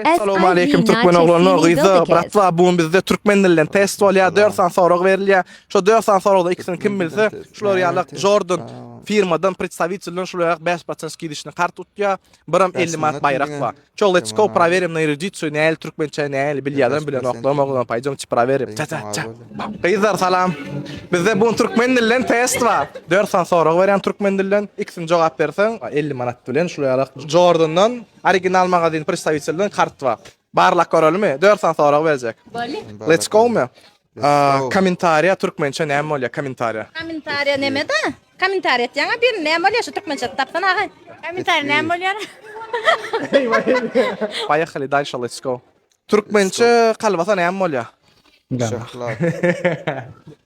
Assalomu alaykum Türkmen oğlanlar. Gyza bratwa bugün bizde Türkmen dilinden test bolýar. 4 san sorag berilýär. Şu 4 san soragda ikisini kim bilse, şular ýalyk Jordan firmadan представительden şular 5% gidişini kart tutýar. Birim 50 manat bayrak bar. Çol let's go proverim na eruditsiyonu näl türkmençe näl bilýärem bilen oklama oglama paýjam çy proverim. Ça. Gyzlar salam. Bizde bugün Türkmen dilinden test bar. 4 san sorag berýän Türkmen dilinden ikisini jogap berseň 50 manat bilen şular ýalyk Jordandan original magazin представительden kart var. Barlak görelmi? 4 san sorag berjek. Let's go mu? Komentariya Türkmençe näme bolýar komentariya? Komentariya nemede? Komentariya ýa bir näme bolýar şu türkmençe tapdan agay. Komentariya näme bolýar? Поехали дальше, let's go. Türkmençe kalbasa näme bolýar? Şoklat.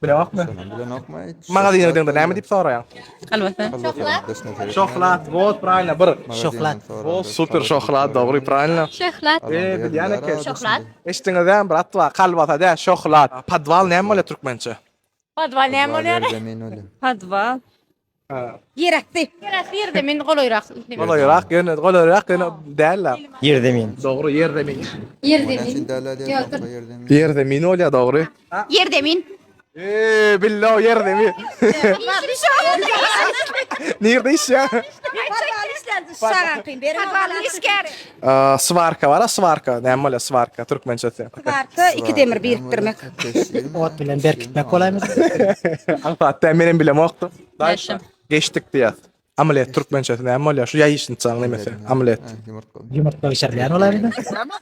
Bilen okma. Bilen okmayı. Magazin ödüňde näme diýip soraýan? Şoklat. Şoklat, вот правильно, bir. Şoklat. O super şoklat, doğru, правильно. Şoklat. Bilýän eken. Şoklat. Eşdiňizden brat wa kalbasa da şoklat. Padval näme bolýar türkmençe? Padval näme bolýar? Padval. Yerekdi. Yerekdi men goloýrak. Goloýrak, ýöne däller. Yerdemin. Doğru, yerdemin. Yerdemin. Yerdemin bolýar, doğru. Yerdemin. Billah yerdemin. Nerede iş ya? Svarka var, svarka. Näme bolýar svarka türkmençesi? Barka iki demir biriktirmek. Ot bilen berkitmek kolaymy? Albatta, menen bilem okdy. Yaşam. Geçtik diýär. Ameliyat türkmençesi näme bolýar? Şu ýaýyşyny çaň nemesi? Ameliyat. Yumurtla pişirilýän olaymy?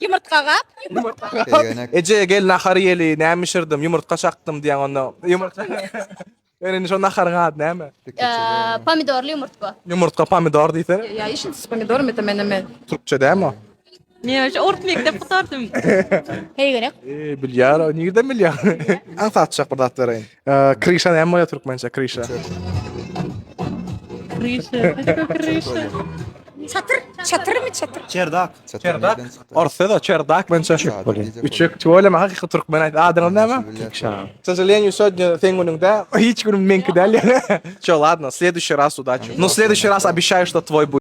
Yumurtkaga. Ece gel nahary ýeli, näme pişirdim? Yumurtka çaktım diýen onda. Yumurtka. Öňünde şu nahary gad näme? Pomidorlu yumurtka. Yumurtka pomidor diýsen. Ya işin pomidor mu temeneme? Türkçe däme? Ne, şu ort mektep tutardım. Hey gerek. Bilýär, nigde bilýär. Antatjak bir dat bereýin. Krişa näme bolýar türkmençe? Krişa. Çatır mı çatır? Çerdak. Çerdak. Orsada çerdak bence. Üçük tuvalem hakiki Türkmen ayt. Adın näme? Сожалению, сегодня сеň hiç günüm menki değil. Чё, ладно, в следующий раз удачи. Но в следующий раз обещаю, что твой будет.